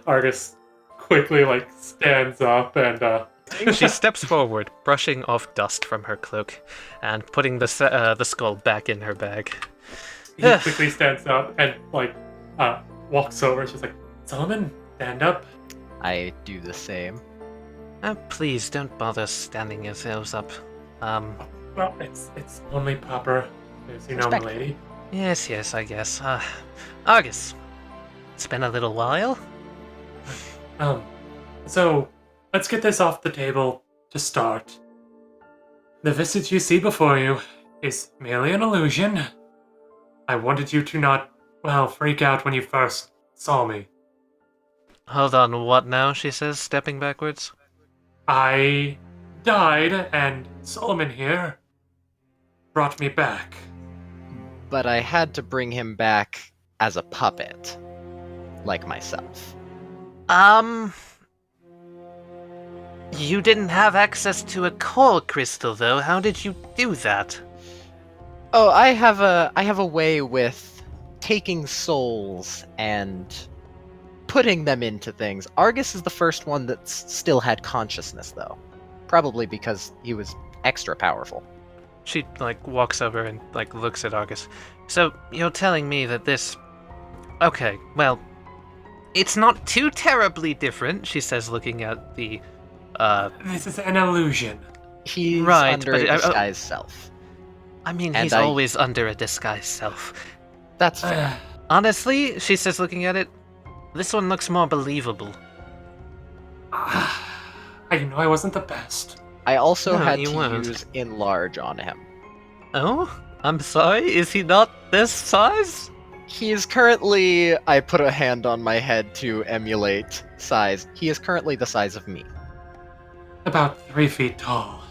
Argus quickly stands up and She steps forward, brushing off dust from her cloak, and putting the skull back in her bag. he quickly stands up and walks over. She's like, Solomon, stand up. I do the same. Please don't bother standing yourselves up. Well, it's only proper, as you know, Respectful. milady. Yes, I guess. Argus, it's been a little while. So let's get this off the table to start. The visage you see before you is merely an illusion. I wanted you to not, freak out when you first saw me. Hold on, what now? She says, stepping backwards. I died, and Solomon here brought me back. But I had to bring him back as a puppet, like myself. You didn't have access to a core crystal, though. How did you do that? Oh, I have a way with taking souls and putting them into things. Argus is the first one that's still had consciousness, though. Probably because he was extra powerful. She, walks over and, looks at Argus. So, you're telling me that this... Okay, well... It's not too terribly different, she says, looking at the, This is an illusion. He's Right, under but a disguised self. I mean, And he's always under a disguised self. That's fair. Honestly, she says, looking at it, this one looks more believable. I know I wasn't the best. I also No, had you to weren't. use enlarge on him. Oh? I'm sorry, is he not this size? He is currently... I put a hand on my head to emulate size. He is currently the size of me. About 3 feet tall.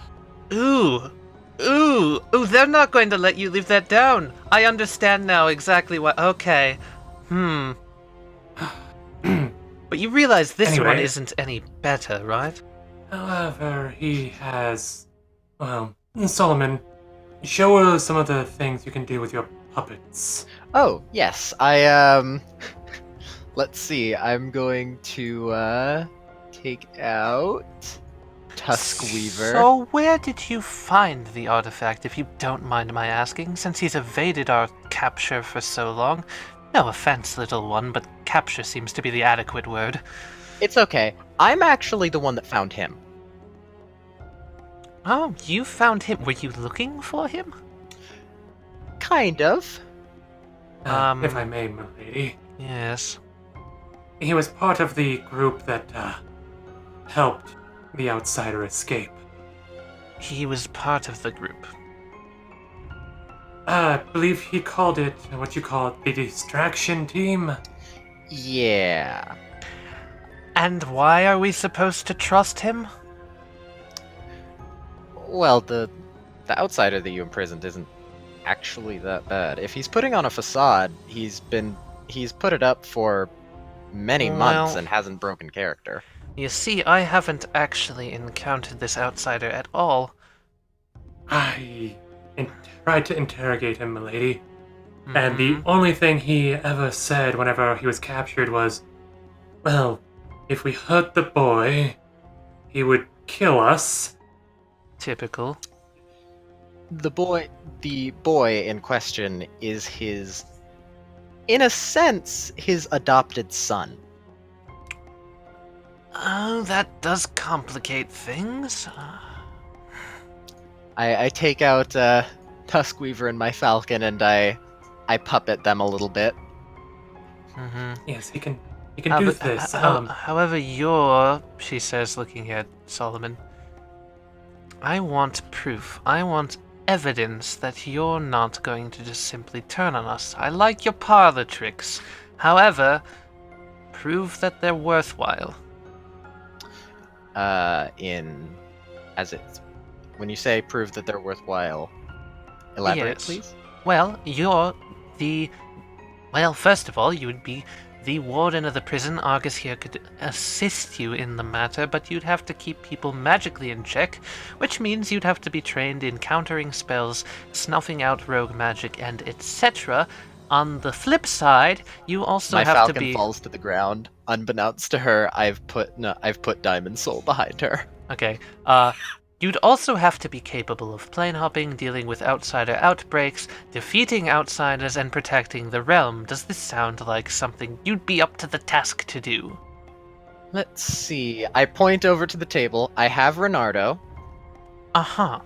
Ooh, they're not going to let you leave that down. I understand now exactly what... Okay. But you realize this one Anyway. isn't any better, right? However, he has... Solomon, show us some of the things you can do with your puppets. Oh, yes. I, let's see. I'm going to, take out Tuskweaver. So where did you find the artifact, if you don't mind my asking, since he's evaded our capture for so long? No offense, little one, but capture seems to be the adequate word. It's okay. I'm actually the one that found him. Oh, you found him. Were you looking for him? Kind of. If I may, milady. Yes. He was part of the group that, helped the outsider escape. He was part of the group. I believe he called it, what you call it, the distraction team? Yeah. And why are we supposed to trust him? Well, the outsider that you imprisoned isn't actually that bad. If he's putting on a facade, he's put it up for many months Well- and hasn't broken character. You see, I haven't actually encountered this outsider at all. I tried to interrogate him, milady. And the Mhm. only thing he ever said whenever he was captured was, well, if we hurt the boy, he would kill us. Typical. The boy in question is his, in a sense, his adopted son. Oh, that does complicate things. I take out Tuskweaver and my falcon and I puppet them a little bit. Mm-hmm. Yes, he can do this. However, you're, she says, looking at Solomon, I want proof. I want evidence that you're not going to just simply turn on us. I like your parlor tricks. However, prove that they're worthwhile. When you say prove that they're worthwhile, elaborate, Yes. please. Well, first of all, you would be the warden of the prison. Argus here could assist you in the matter, but you'd have to keep people magically in check, which means you'd have to be trained in countering spells, snuffing out rogue magic, and etc. On the flip side, you also My have falcon to be... falls to the ground. Unbeknownst to her, I've put Diamond Soul behind her. Okay, you'd also have to be capable of plane hopping, dealing with outsider outbreaks, defeating outsiders, and protecting the realm. Does this sound like something you'd be up to the task to do? Let's see. I point over to the table. I have Renardo. Uh-huh.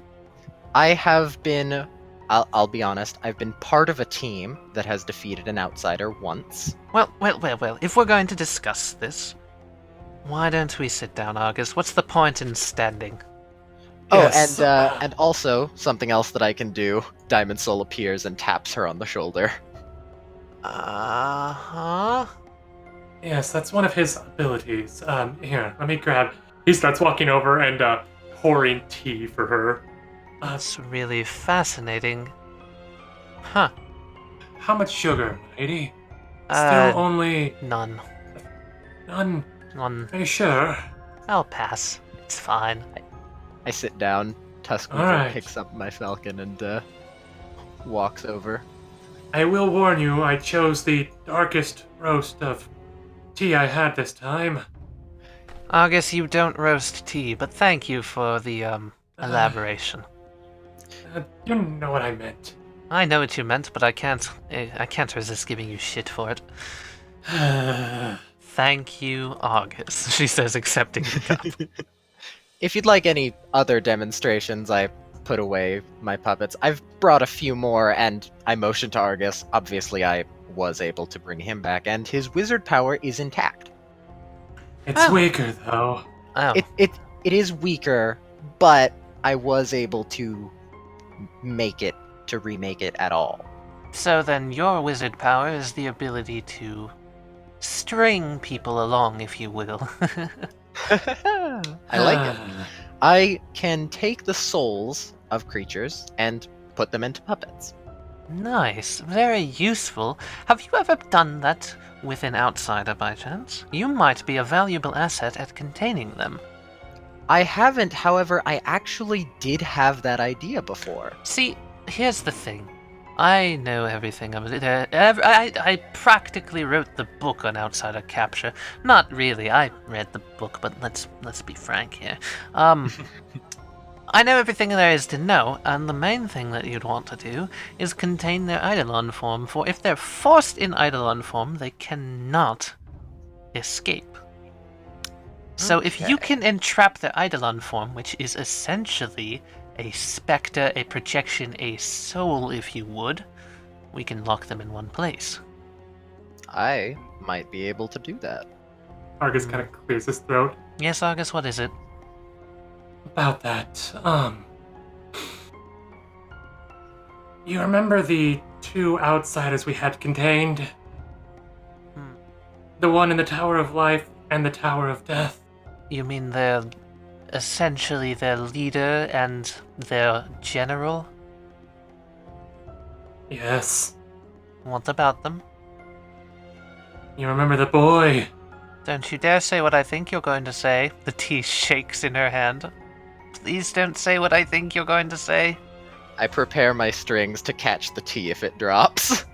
I have been. I'll be honest. I've been part of a team that has defeated an outsider once. Well, if we're going to discuss this, why don't we sit down, Argus? What's the point in standing? Yes. Oh, and also something else that I can do. Diamond Soul appears and taps her on the shoulder. Uh-huh. Yes, that's one of his abilities. Here, let me grab. He starts walking over and pouring tea for her. That's really fascinating. Huh. How much sugar, lady? Uh, Still only None. none. None. Are you sure? I'll pass. It's fine. I sit down. Tuscan Alright. picks up my falcon and walks over. I will warn you, I chose the darkest roast of tea I had this time. Argus, you don't roast tea, but thank you for the, elaboration. You know what I meant. I know what you meant, but I can't resist giving you shit for it. Thank you, Argus, she says, accepting the cup. If you'd like any other demonstrations, I put away my puppets. I've brought a few more, and I motion to Argus. Obviously, I was able to bring him back, and his wizard power is intact. It's Oh. weaker, though. Oh, It is weaker, but I was able to remake it at all. so then your wizard power is the ability to string people along, if you will. I like it. I can take the souls of creatures and put them into puppets. Nice, very useful. Have you ever done that with an outsider by chance? You might be a valuable asset at containing them. I haven't, however, I actually did have that idea before. See, here's the thing. I know everything about it. I practically wrote the book on outsider capture. Not really. I read the book, but let's be frank here. I know everything there is to know, and the main thing that you'd want to do is contain their Eidolon form, for if they're forced in Eidolon form, they cannot escape. So if you Okay. can entrap their Eidolon form, which is essentially a specter, a projection, a soul, if you would, we can lock them in one place. I might be able to do that. Argus kind of clears his throat. Yes, Argus, what is it? About that, you remember the two outsiders we had contained? Hmm. The one in the Tower of Life and the Tower of Death? You mean they're essentially their leader and their general? Yes. What about them? You remember the boy? Don't you dare say what I think you're going to say. The tea shakes in her hand. Please don't say what I think you're going to say. I prepare my strings to catch the tea if it drops.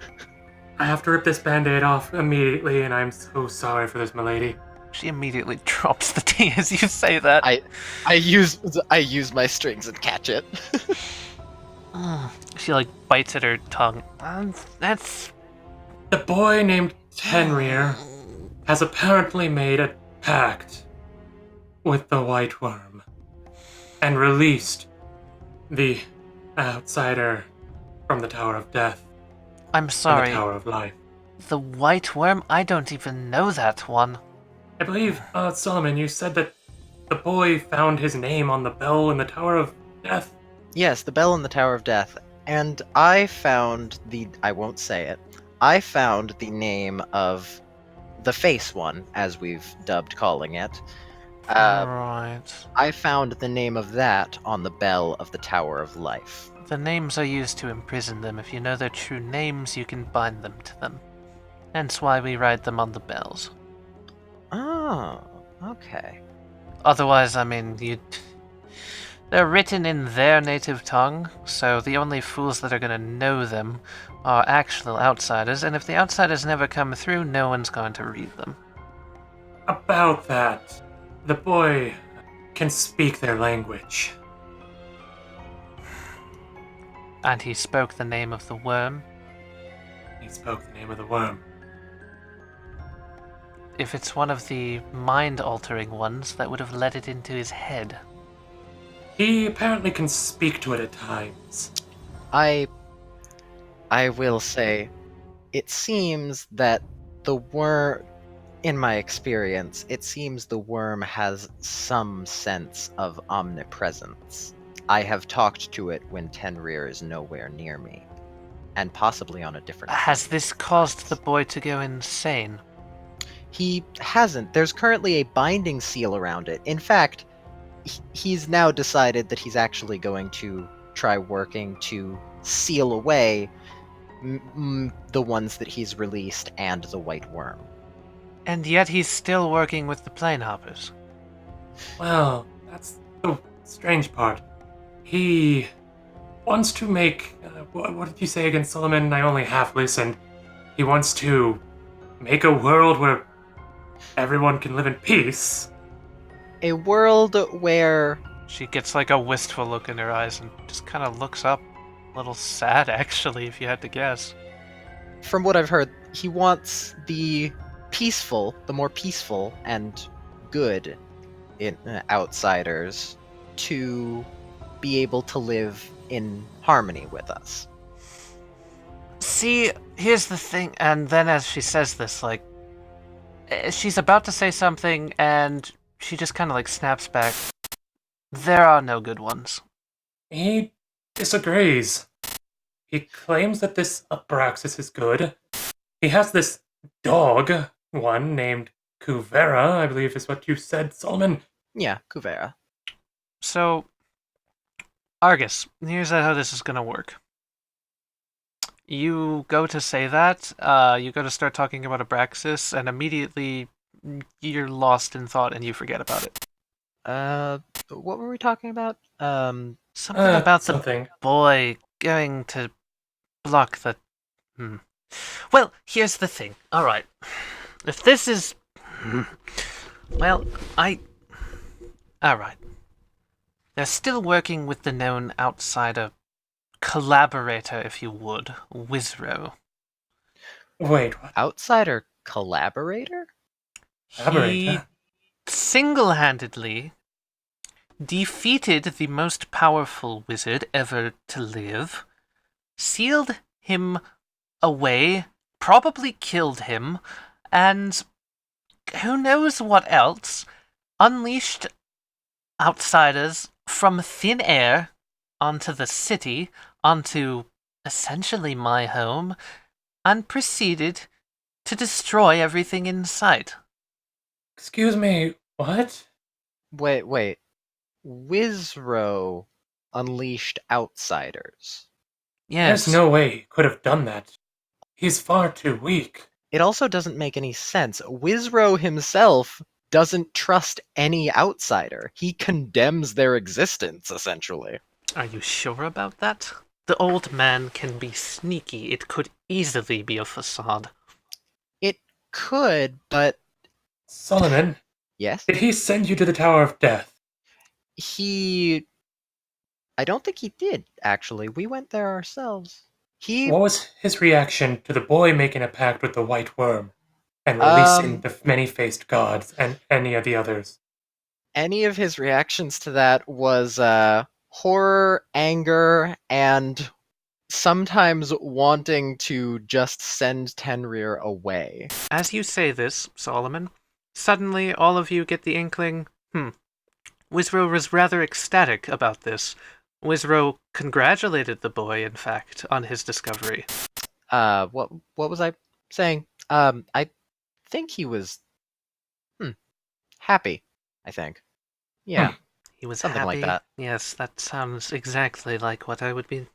I have to rip this band-aid off immediately, and I'm so sorry for this, milady. She immediately drops the tea as you say that. I use my strings and catch it. She like bites at her tongue. That's The boy named Tenrir has apparently made a pact with the White Worm and released the outsider from the Tower of Death I'm and sorry. the Tower of Life. The White Worm? I don't even know that one. I believe, Solomon, you said that the boy found his name on the bell in the Tower of Death. Yes, the bell in the Tower of Death. And I found I won't say it. I found the name of the face one, as we've dubbed calling it. Right. I found the name of that on the bell of the Tower of Life. The names are used to imprison them. If you know their true names, you can bind them to them. Hence why we write them on the bells. Oh, okay. Otherwise, I mean, They're written in their native tongue, so the only fools that are going to know them are actual outsiders, and if the outsiders never come through, no one's going to read them. About that, the boy can speak their language. And he spoke the name of the worm. He spoke the name of the worm. If it's one of the mind-altering ones, that would have led it into his head. He apparently can speak to it at times. I will say, it seems that the worm, in my experience, it seems the worm has some sense of omnipresence. I have talked to it when Tenrir is nowhere near me, and possibly on a different Has plane. this caused the boy to go insane? He hasn't. There's currently a binding seal around it. In fact, he's now decided that he's actually going to try working to seal away the ones that he's released and the white worm. And yet he's still working with the Planehoppers. Well, that's the strange part. He wants to make... what did you say again, Solomon? I only half listened. He wants to make a world where everyone can live in peace. A world where She gets like a wistful look in her eyes and just kind of looks up. A little sad, actually, if you had to guess. from what I've heard, he wants the more peaceful and good outsiders to be able to live in harmony with us. See, here's the thing, and then as she says this, like, she's about to say something, and she just kind of like snaps back. There are no good ones. He disagrees. He claims that this Abraxas is good. He has this dog, one named Kuvera, I believe is what you said, Solomon. Yeah, Kuvera. So, Argus, here's how this is gonna work. You go to say that, you go to start talking about Abraxas, and immediately you're lost in thought and you forget about it. What were we talking about? Something about something. the boy going to block the... Well, here's the thing. Alright. If this is... Well, Alright. They're still working with the known outsider collaborator, if you would, Wizro. Wait, what? Outsider collaborator? He Collaborator? single-handedly defeated the most powerful wizard ever to live, sealed him away, probably killed him, and who knows what else, unleashed outsiders from thin air onto the city, onto essentially my home, and proceeded to destroy everything in sight. Excuse me, what? Wait. Wizro unleashed outsiders. Yes. There's no way he could have done that. He's far too weak. It also doesn't make any sense. Wizro himself doesn't trust any outsider. He condemns their existence, essentially. Are you sure about that? The old man can be sneaky. It could easily be a facade. It could, but... Solomon, Yes? did he send you to the Tower of Death? I don't think he did, actually. We went there ourselves. What was his reaction to the boy making a pact with the White Worm and releasing the many-faced gods and any of the others? Any of his reactions to that was horror, anger, and sometimes wanting to just send Tenrir away. As you say this, Solomon, suddenly all of you get the inkling, Wizro was rather ecstatic about this. Wizro congratulated the boy, in fact, on his discovery. What was I saying? I think he was happy, I think. Yeah. He was Something happy. like that. Yes, that sounds exactly like what I would be.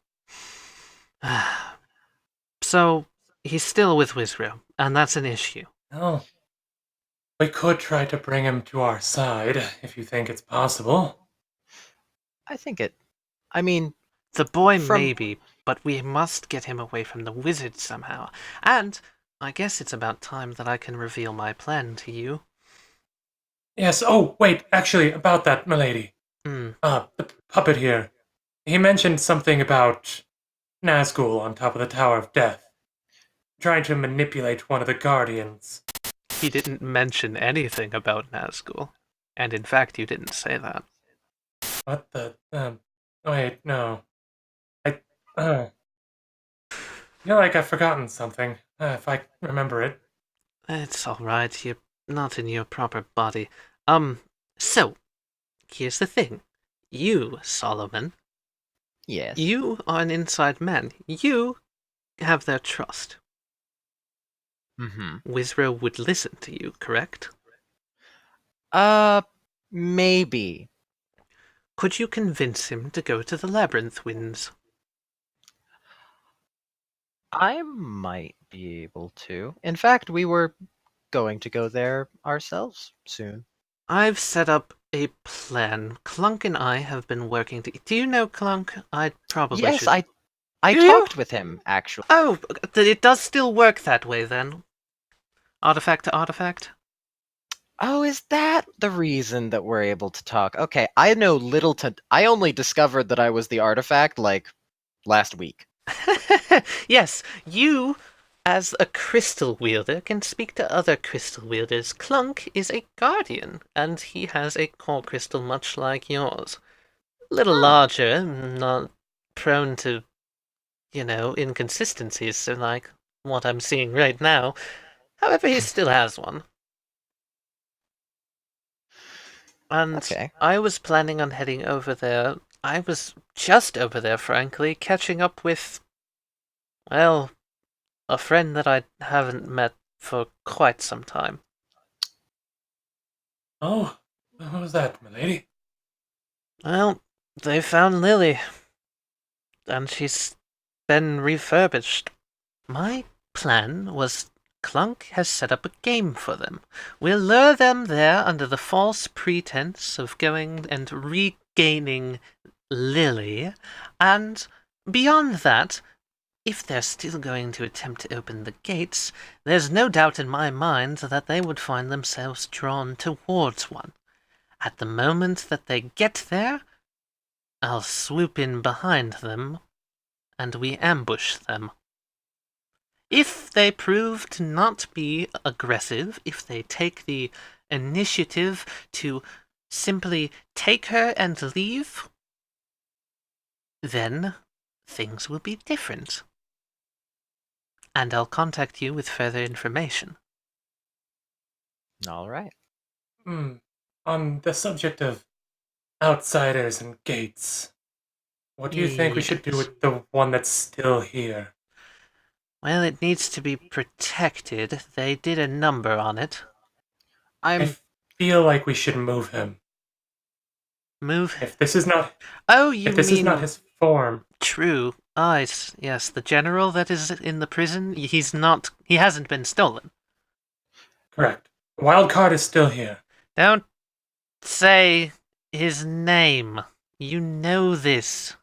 So, he's still with Wizro, and that's an issue. Oh. We could try to bring him to our side, if you think it's possible. I think it. I mean, The boy from maybe, but we must get him away from the wizard somehow. And I guess it's about time that I can reveal my plan to you. Yes, oh, wait, actually, about that, milady. Hmm. The puppet here. He mentioned something about Nazgul on top of the Tower of Death, trying to manipulate one of the Guardians. He didn't mention anything about Nazgul. And in fact, you didn't say that. What the, wait, no. I feel like I've forgotten something, if I remember it. It's alright, you're not in your proper body. So, here's the thing. You, Solomon, yes. you are an inside man. You have their trust. Mm-hmm. Wizro would listen to you, correct? Maybe. Could you convince him to go to the Labyrinth Winds? I might be able to. In fact, we were going to go there ourselves soon. I've set up a plan. Clunk and I have been working to... Do you know Clunk? I probably Yes, should... I Do you? talked with him actually. Oh, it does still work that way then. Artifact to artifact? Oh, is that the reason that we're able to talk? Okay, I know little to. I only discovered that I was the artifact like last week. Yes, you, as a crystal wielder, can speak to other crystal wielders. Clunk is a guardian, and he has a core crystal much like yours. A little larger, not prone to, inconsistencies, so like what I'm seeing right now. However, he still has one. And Okay. I was planning on heading over there. I was just over there, frankly, catching up with, well, a friend that I haven't met for quite some time. Oh, what was that, milady? Well, they found Lily, and she's been refurbished. My plan was Clunk has set up a game for them. We'll lure them there under the false pretense of going and regaining Lily, and beyond that, if they're still going to attempt to open the gates, there's no doubt in my mind that they would find themselves drawn towards one. At the moment that they get there, I'll swoop in behind them, and we ambush them. If they prove to not be aggressive, if they take the initiative to simply take her and leave, then things will be different. And I'll contact you with further information. All right. On the subject of outsiders and gates, what do you think we should do Yes. with the one that's still here? Well, it needs to be protected. They did a number on it. I feel like we should move him. Move. If this is not Oh, you if this is mean not his form, true? Ah, yes, the general that is in the prison. He's not. He hasn't been stolen. correct. Wild card is still here. Don't say his name. You know this.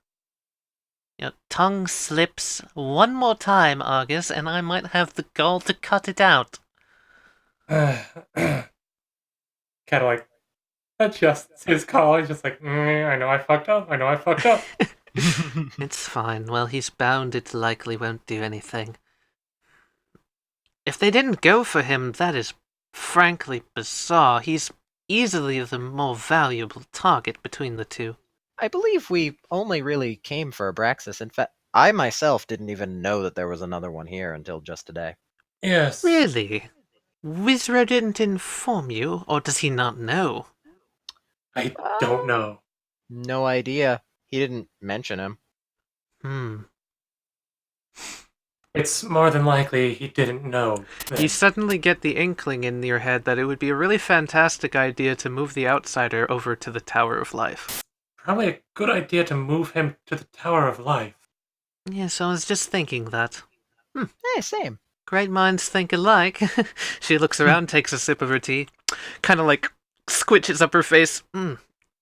Your tongue slips one more time, Argus, and I might have the gall to cut it out. Kind of like adjusts his call. He's just like, I know I fucked up. I know I fucked up. It's fine. Well, he's bound. It likely won't do anything. If they didn't go for him, that is frankly bizarre. He's easily the more valuable target between the two. I believe we only really came for Abraxas. In fact, I myself didn't even know that there was another one here until just today. Yes. Really? Wizro didn't inform you, or does he not know? I don't know. No idea. He didn't mention him. It's more than likely he didn't know. You suddenly get the inkling in your head that it would be a really fantastic idea to move the outsider over to the Tower of Life. Probably a good idea to move him to the Tower of Life. Yes, I was just thinking that. Hey, same. Great minds think alike. She looks around, takes a sip of her tea, kind of like squinches up her face.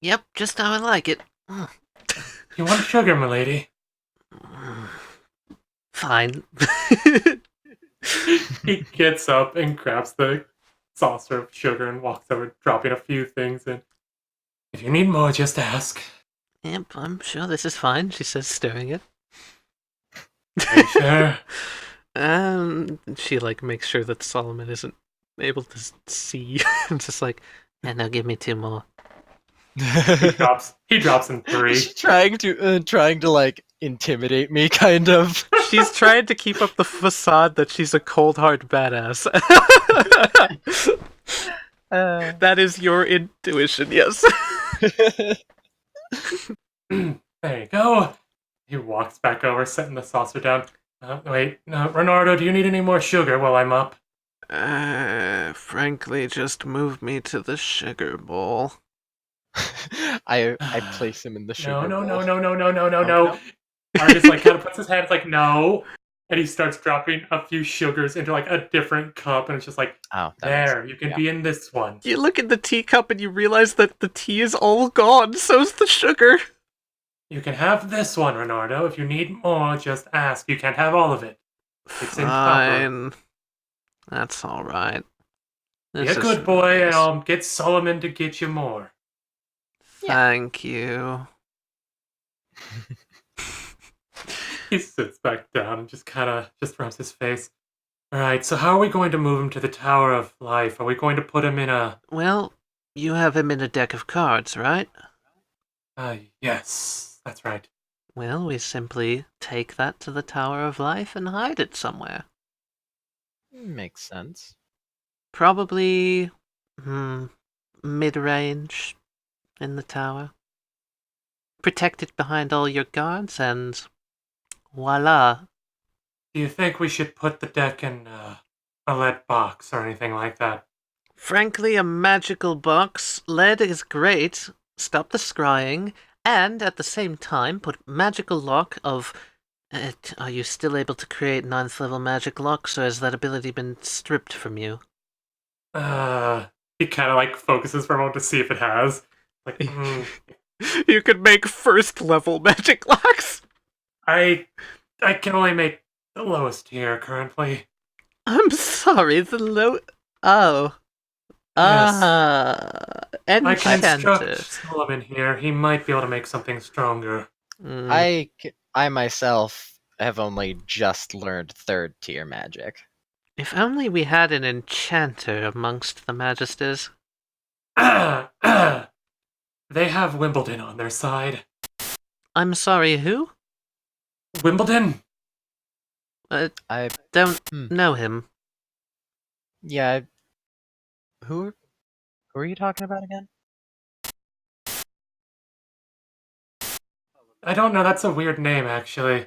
Yep, just how I like it. You want sugar, milady? Fine. He gets up and grabs the saucer of sugar and walks over, dropping a few things in. If you need more, just ask. Yep, I'm sure this is fine, she says, stirring it. Are you sure? She makes sure that Solomon isn't able to see. And just and now give me 2 more. He drops in 3. She's trying to intimidate me, kind of. She's trying to keep up the facade that she's a cold hard badass. That is your intuition, yes. There you go. He walks back over, setting the saucer down. Wait, Renardo, do you need any more sugar while I'm up? Frankly, just move me to the sugar bowl. I place him in the sugar bowl. No. Argus kind of puts his hands no, and he starts dropping a few sugars into a different cup, and it's just there, you can be in this one. You look at the teacup and you realize that the tea is all gone, so's the sugar. You can have this one, Renardo. If you need more, just ask. You can't have all of it. It's in Fine. That's alright. Be a good boy, and I'll get Solomon to get you more. Thank you. He sits back down and just rubs his face. Alright, so how are we going to move him to the Tower of Life? Are we going to put him in a... Well, you have him in a deck of cards, right? Yes, that's right. Well, we simply take that to the Tower of Life and hide it somewhere. Makes sense. Probably... mid-range in the tower. Protect it behind all your guards, and voila. Do you think we should put the deck in a lead box or anything like that? Frankly, a magical box. Lead is great. Stop the scrying. And at the same time, put magical lock of... are you still able to create 9th level magic locks, or has that ability been stripped from you? He kind of focuses for a moment to see if it has. You could make 1st level magic locks. I can only make the lowest tier currently. I'm sorry, the low... Oh. Yes. Enchanter. I can instruct Solomon here. He might be able to make something stronger. I myself have only just learned 3rd tier magic. If only we had an enchanter amongst the Magisters. They have Wimbledon on their side. I'm sorry, who? Wimbledon? I don't know him. Yeah. Who are you talking about again? I don't know. That's a weird name, actually.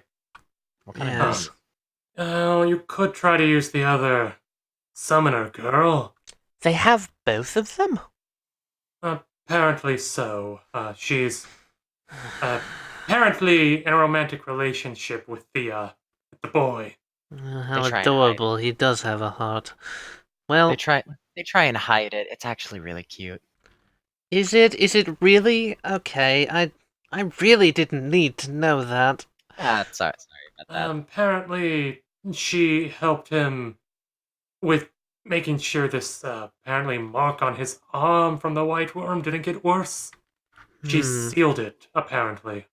What kind of name? Oh, you could try to use the other summoner girl. They have both of them? Apparently so. She's apparently in a romantic relationship with the boy. How adorable. He does have a heart. Well, they try and hide it. It's actually really cute. Is it really? Okay, I really didn't need to know that. Sorry about that. Apparently she helped him with making sure this apparently mark on his arm from the white worm didn't get worse. She sealed it, apparently.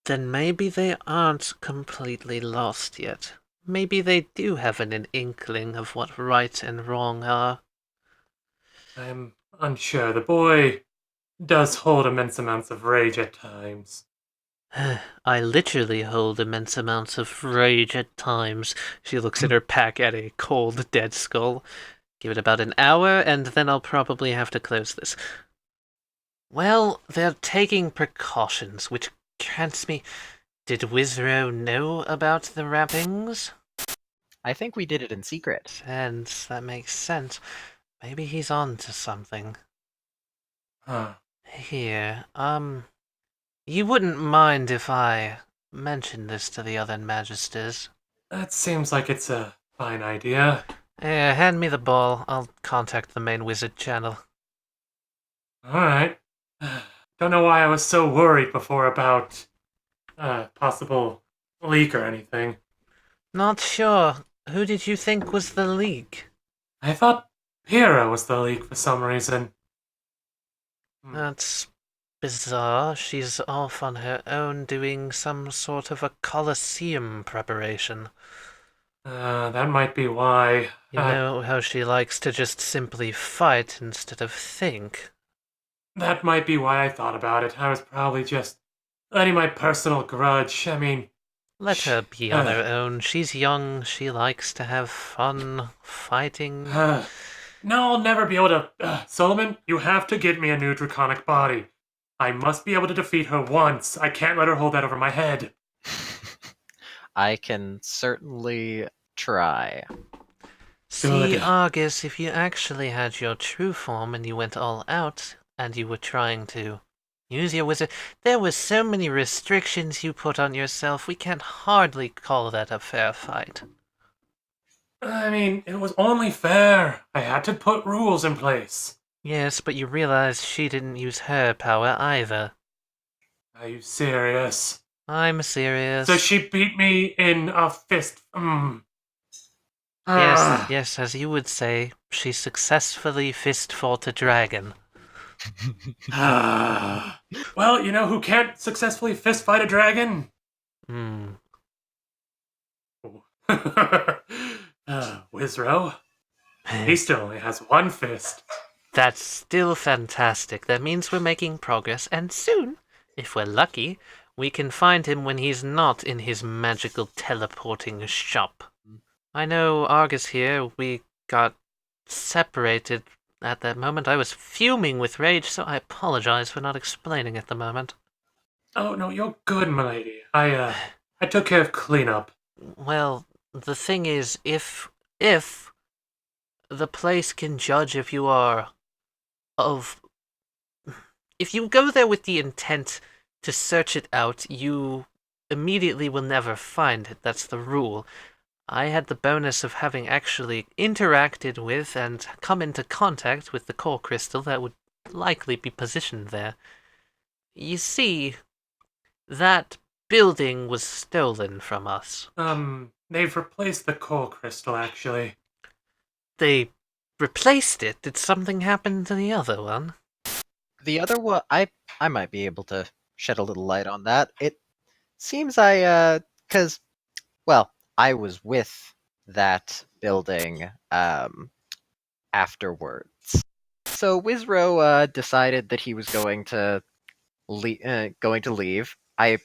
Then maybe they aren't completely lost yet. Maybe they do have an inkling of what right and wrong are. I'm unsure. The boy does hold immense amounts of rage at times. I literally hold immense amounts of rage at times. She looks at her pack at a cold, dead skull. Give it about an hour, and then I'll probably have to close this. Well, they're taking precautions, which grants me... Did Wizro know about the wrappings? I think we did it in secret. And that makes sense. Maybe he's on to something. Huh. Here, you wouldn't mind if I mentioned this to the other Magisters? That seems like it's a fine idea. Yeah, hand me the ball. I'll contact the main wizard channel. Alright. don't know why I was so worried before about possible leak or anything. Not sure. Who did you think was the leak? I thought Pyrrha was the leak for some reason. That's bizarre. She's off on her own doing some sort of a Colosseum preparation. That might be why. You know how she likes to just simply fight instead of think. That might be why I thought about it. I was probably just letting my personal grudge. I mean, Let her be on her own. She's young. She likes to have fun fighting. no, I'll never be able to. Solomon, you have to get me a new draconic body. I must be able to defeat her once. I can't let her hold that over my head. I can certainly try. See, Good. Argus, if you actually had your true form and you went all out, and you were trying to use your wizard, there were so many restrictions you put on yourself, we can't hardly call that a fair fight. I mean, it was only fair. I had to put rules in place. Yes, but you realize she didn't use her power either. Are you serious? I'm serious. So she beat me in a fist. Yes, as you would say, she successfully fist fought a dragon. Well, you know who can't successfully fist fight a dragon? Wizro. He still only has one fist. That's still fantastic. That means we're making progress, and soon, if we're lucky, we can find him when he's not in his magical teleporting shop. I know, Argus here, we got separated at that moment. I was fuming with rage, so I apologize for not explaining at the moment. Oh, no, you're good, milady. I took care of cleanup. Well, the thing is, if the place can judge if you are if you go there with the intent to search it out, you immediately will never find it. That's the rule. I had the bonus of having actually interacted with and come into contact with the core crystal that would likely be positioned there. You see, that building was stolen from us. They've replaced the core crystal, actually. They replaced it? Did something happen to the other one? The other one, I might be able to shed a little light on that. It seems because, well, I was with that building afterwards. So Wizro decided that he was going to leave. I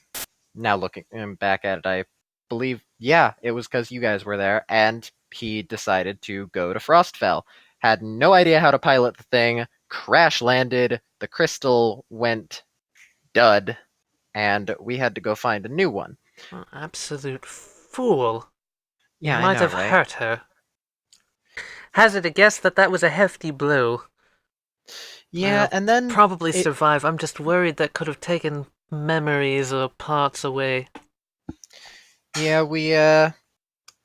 now looking back at it, I believe, yeah, it was because you guys were there, and he decided to go to Frostfell. Had no idea how to pilot the thing, crash landed, the crystal went dud, and we had to go find a new one. Oh, absolute fool. Yeah, You might I know, have right? hurt her. Hazard a guess that was a hefty blow. Yeah, and then Probably survive. I'm just worried that could have taken memories or parts away. Yeah, we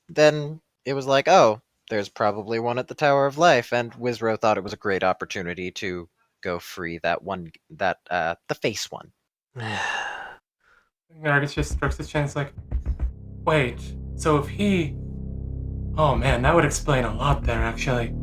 then it was like, oh, there's probably one at the Tower of Life, and Wizro thought it was a great opportunity to go free that one, the face one. Argus just strokes his chin. It's like, wait, so if he... Oh man, that would explain a lot there, actually.